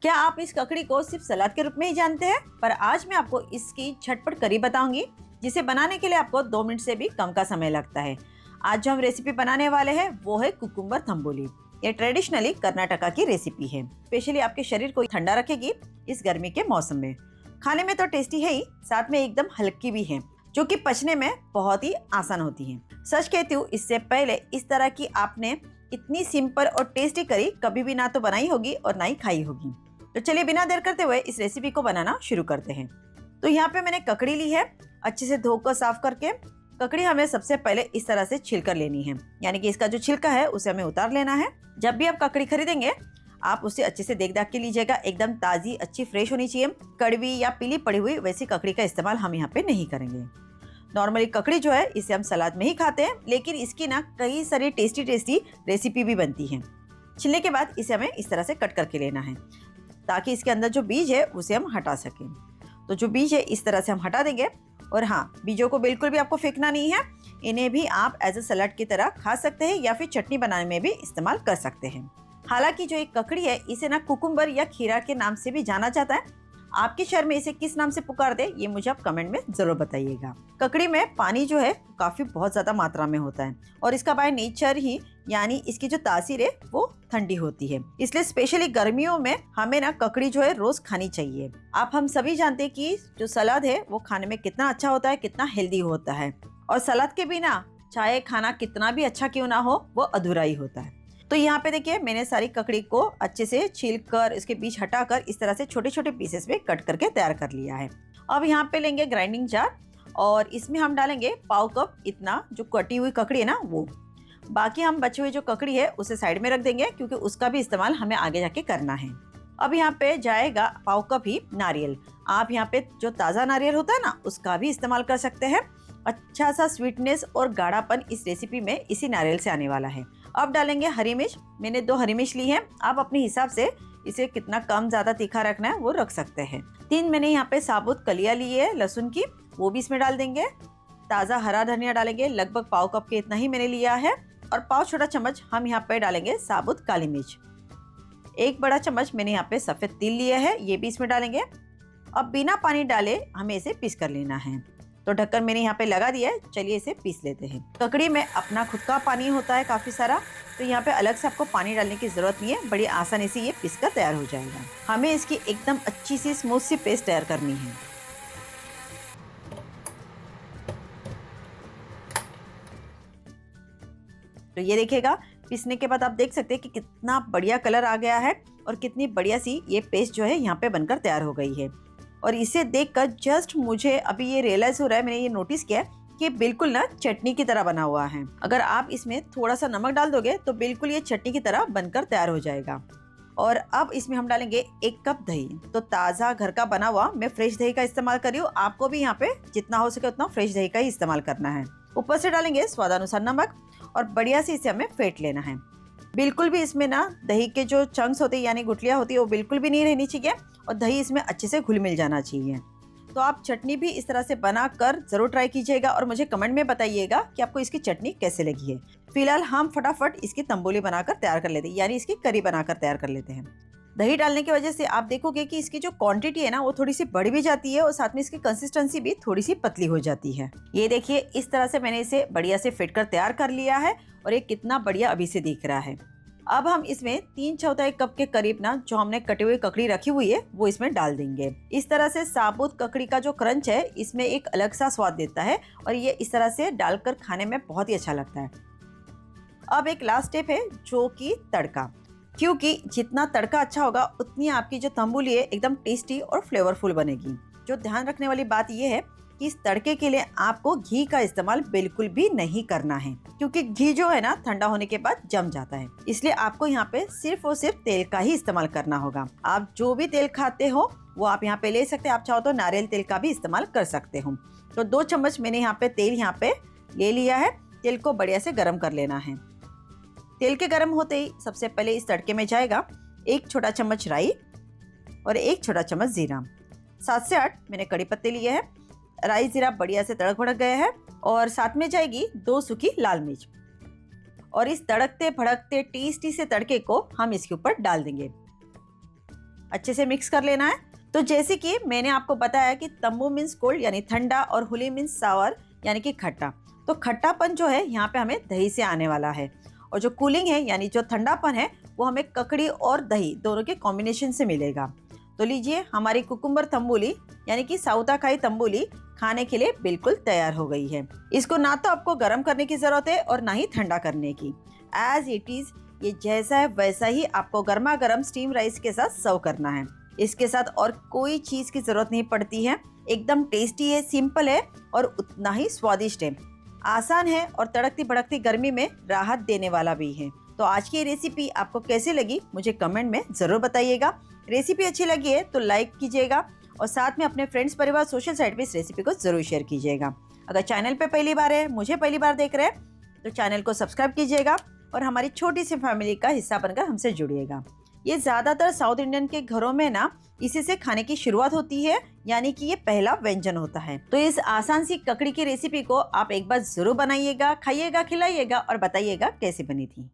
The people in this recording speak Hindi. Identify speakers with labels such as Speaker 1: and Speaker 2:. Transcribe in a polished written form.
Speaker 1: क्या आप इस ककड़ी को सिर्फ सलाद के रूप में ही जानते हैं? पर आज मैं आपको इसकी झटपट करी बताऊंगी, जिसे बनाने के लिए आपको 2 मिनट से भी कम का समय लगता है। आज जो हम रेसिपी बनाने वाले हैं वो है कुकुम्बर थंबोली। ये ट्रेडिशनली कर्नाटका की रेसिपी है। स्पेशली आपके शरीर को ठंडा रखेगी इस गर्मी के मौसम में। खाने में तो टेस्टी है ही, साथ में एकदम हल्की भी है, जो कि पचने में बहुत ही आसान होती है। सच कहती हूँ, इससे पहले इस तरह की आपने इतनी सिंपल और टेस्टी करी कभी भी ना तो बनाई होगी और ना ही खाई होगी। तो चलिए बिना देर करते हुए इस रेसिपी को बनाना शुरू करते हैं। तो यहाँ पे मैंने ककड़ी ली है, अच्छे से धोकर साफ करके। ककड़ी हमें सबसे पहले इस तरह से छिल कर लेनी है, यानी कि इसका जो छिलका है उसे हमें उतार लेना है। जब भी आप ककड़ी खरीदेंगे आप उसे अच्छे से देख दाख के लीजिएगा, एकदम ताजी अच्छी फ्रेश होनी चाहिए। कड़वी या पीली पड़ी हुई वैसी ककड़ी का इस्तेमाल हम यहाँ पे नहीं करेंगे। नॉर्मली ककड़ी जो है इसे हम सलाद में ही खाते हैं, लेकिन इसकी ना कई सारी टेस्टी रेसिपी भी बनती है। छिलने के बाद इसे हमें इस तरह से कट करके लेना है, ताकि इसके अंदर जो बीज है उसे हम हटा सकें। तो जो बीज है इस तरह से हम हटा देंगे। और हाँ, बीजों को बिल्कुल भी आपको फेंकना नहीं है। इन्हें भी आप एज ए सलाद की तरह खा सकते हैं या फिर चटनी बनाने में भी इस्तेमाल कर सकते हैं। हालांकि जो एक ककड़ी है इसे ना कुकुम्बर या खीरा के नाम से भी जाना जाता है। आपके शहर में इसे किस नाम से पुकारते हैं ये मुझे आप कमेंट में जरूर बताइएगा। ककड़ी में पानी जो है काफी बहुत ज्यादा मात्रा में होता है, और इसका बाय नेचर ही यानी इसकी जो तासीर है वो ठंडी होती है। इसलिए स्पेशली गर्मियों में हमें ना ककड़ी जो है रोज खानी चाहिए। आप हम सभी जानते हैं कि जो सलाद है वो खाने में कितना अच्छा होता है, कितना हेल्दी होता है, और सलाद के बिना चाहे खाना कितना भी अच्छा क्यों ना हो वो अधूरा ही होता है। तो यहाँ पे देखिए, मैंने सारी ककड़ी को अच्छे से छील कर इसके बीज हटाकर इस तरह से छोटे छोटे पीसेस में कट करके तैयार कर लिया है। अब यहाँ पे लेंगे ग्राइंडिंग जार, और इसमें हम डालेंगे पाव कप इतना जो कटी हुई ककड़ी है ना वो। बाकी हम बचे हुए जो ककड़ी है उसे साइड में रख देंगे, क्योंकि उसका भी इस्तेमाल हमें आगे जाके करना है। अब यहाँ पे जाएगा पाव कप ही नारियल। आप यहाँ पे जो ताज़ा नारियल होता है ना उसका भी इस्तेमाल कर सकते हैं। अच्छा सा स्वीटनेस और गाढ़ापन इस रेसिपी में इसी नारियल से आने वाला है। अब डालेंगे हरी मिर्च। मैंने 2 हरी मिर्च ली है। आप अपने हिसाब से इसे कितना कम ज्यादा तीखा रखना है वो रख सकते हैं। 3 मैंने यहाँ पे साबुत कलियां ली है लहसुन की, वो भी इसमें डाल देंगे। ताज़ा हरा धनिया डालेंगे, लगभग पाव कप के इतना ही मैंने लिया है। और पाव छोटा चम्मच हम यहाँ पे डालेंगे साबुत काली मिर्च। 1 बड़ा चम्मच मैंने यहाँ पे सफेद तिल लिया है, ये भी इसमें डालेंगे। अब बिना पानी डाले हमें इसे पीस कर लेना है। तो ढक्कन मैंने यहाँ पे लगा दिया है, चलिए इसे पीस लेते हैं। ककड़ी में अपना खुद का पानी होता है काफी सारा, तो यहाँ पे अलग से आपको पानी डालने की जरूरत नहीं है। बड़ी आसानी से ये पीस कर तैयार हो जाएगा। हमें इसकी एकदम अच्छी सी स्मूथ सी पेस्ट तैयार करनी है। तो ये देखिएगा, पीसने के बाद आप देख सकते हैं कि कितना बढ़िया कलर आ गया है और कितनी बढ़िया सी ये पेस्ट जो है यहाँ पे बनकर तैयार हो गई है। और इसे देखकर जस्ट मुझे अभी ये रियलाइज हो रहा है, मैंने ये नोटिस किया कि बिल्कुल ना चटनी की तरह बना हुआ है। अगर आप इसमें थोड़ा सा नमक डाल दोगे तो बिल्कुल ये चटनी की तरह बनकर तैयार हो जाएगा। और अब इसमें हम डालेंगे 1 कप दही। तो ताज़ा घर का बना हुआ मैं फ्रेश दही का इस्तेमाल कर रही हूँ। आपको भी यहाँ पे जितना हो सके उतना फ्रेश दही का ही इस्तेमाल करना है। ऊपर से डालेंगे स्वादानुसार नमक, और बढ़िया से इसे हमें फेंट लेना है। बिल्कुल भी इसमें ना दही के जो चंक्स होते हैं यानी गुठलियाँ होती है वो बिल्कुल भी नहीं रहनी चाहिए, और दही इसमें अच्छे से घुल मिल जाना चाहिए। तो आप चटनी भी इस तरह से बनाकर जरूर ट्राई कीजिएगा और मुझे कमेंट में बताइएगा कि आपको इसकी चटनी कैसे लगी है। फिलहाल हम फटाफट इसकी तंबोली बनाकर तैयार कर लेते हैं, यानी इसकी करी बनाकर तैयार कर लेते हैं। दही डालने की वजह से आप देखोगे कि इसकी जो क्वांटिटी है ना वो थोड़ी सी बढ़ भी जाती है, और साथ में इसकी कंसिस्टेंसी भी थोड़ी सी पतली हो जाती है। ये देखिए, इस तरह से मैंने इसे बढ़िया से फिट कर तैयार कर लिया है, और ये कितना बढ़िया अभी से दिख रहा है। अब हम इसमें 3/4 कप के करीब ना जो हमने कटी हुई ककड़ी रखी हुई है वो इसमें डाल देंगे। इस तरह से साबुत ककड़ी का जो क्रंच है इसमें एक अलग सा स्वाद देता है, और ये इस तरह से डालकर खाने में बहुत ही अच्छा लगता है। अब एक लास्ट स्टेप है जो कि तड़का, क्योंकि जितना तड़का अच्छा होगा उतनी आपकी जो तंबूली है एकदम टेस्टी और फ्लेवरफुल बनेगी। जो ध्यान रखने वाली बात यह है कि इस तड़के के लिए आपको घी का इस्तेमाल बिल्कुल भी नहीं करना है, क्योंकि घी जो है ना ठंडा होने के बाद जम जाता है। इसलिए आपको यहाँ पे सिर्फ और सिर्फ तेल का ही इस्तेमाल करना होगा। आप जो भी तेल खाते हो वो आप यहाँ पे ले सकते हैं। आप चाहो तो नारियल तेल का भी इस्तेमाल कर सकते हो। तो 2 चम्मच मैंने यहाँ पे तेल यहाँ पे ले लिया है। तेल को बढ़िया से गर्म कर लेना है। तेल के गर्म होते ही सबसे पहले इस तड़के में जाएगा 1 छोटा चम्मच राई और 1 छोटा चम्मच जीरा। 7 से 8 मैंने कड़ी पत्ते लिए हैं। राई जीरा बढ़िया से तड़क भड़क गए हैं, और साथ में जाएगी 2 सूखी लाल मिर्च। और इस तड़कते भड़कते टेस्टी से तड़के को हम इसके ऊपर डाल देंगे। अच्छे से मिक्स कर लेना है। तो जैसे कि मैंने आपको बताया कि तंबू मीन्स कोल्ड यानी ठंडा और हुली मीन्स सावर यानी कि खट्टा। तो खट्टापन जो है यहाँ पे हमें दही से आने वाला है, और जो कूलिंग है यानी जो ठंडापन है वो हमें ककड़ी और दही दोनों के कॉम्बिनेशन से मिलेगा। तो लीजिए, हमारी कुकुम्बर तंबूली यानी कि साउताखाई तंबूली खाने के लिए बिल्कुल तैयार हो गई है। इसको ना तो आपको गर्म करने की जरूरत है और ना ही ठंडा करने की। एज इट इज ये जैसा है वैसा ही आपको गर्मा गर्म स्टीम राइस के साथ सर्व करना है। इसके साथ और कोई चीज की जरूरत नहीं पड़ती है। एकदम टेस्टी है, सिंपल है और उतना ही स्वादिष्ट है। आसान है और तड़कती भड़कती गर्मी में राहत देने वाला भी है। तो आज की रेसिपी आपको कैसी लगी मुझे कमेंट में जरूर बताइएगा। रेसिपी अच्छी लगी है तो लाइक कीजिएगा और साथ में अपने फ्रेंड्स, परिवार, सोशल साइट पे इस रेसिपी को जरूर शेयर कीजिएगा। अगर चैनल पे पहली बार है, मुझे पहली बार देख रहे हैं, तो चैनल को सब्सक्राइब कीजिएगा और हमारी छोटी सी फैमिली का हिस्सा बनकर हमसे जुड़िएगा। ये ज्यादातर साउथ इंडियन के घरों में ना इसी से खाने की शुरुआत होती है, यानी कि ये पहला व्यंजन होता है। तो इस आसान सी ककड़ी की रेसिपी को आप एक बार जरूर बनाइएगा, खाइएगा, खिलाइएगा और बताइएगा कैसी बनी थी।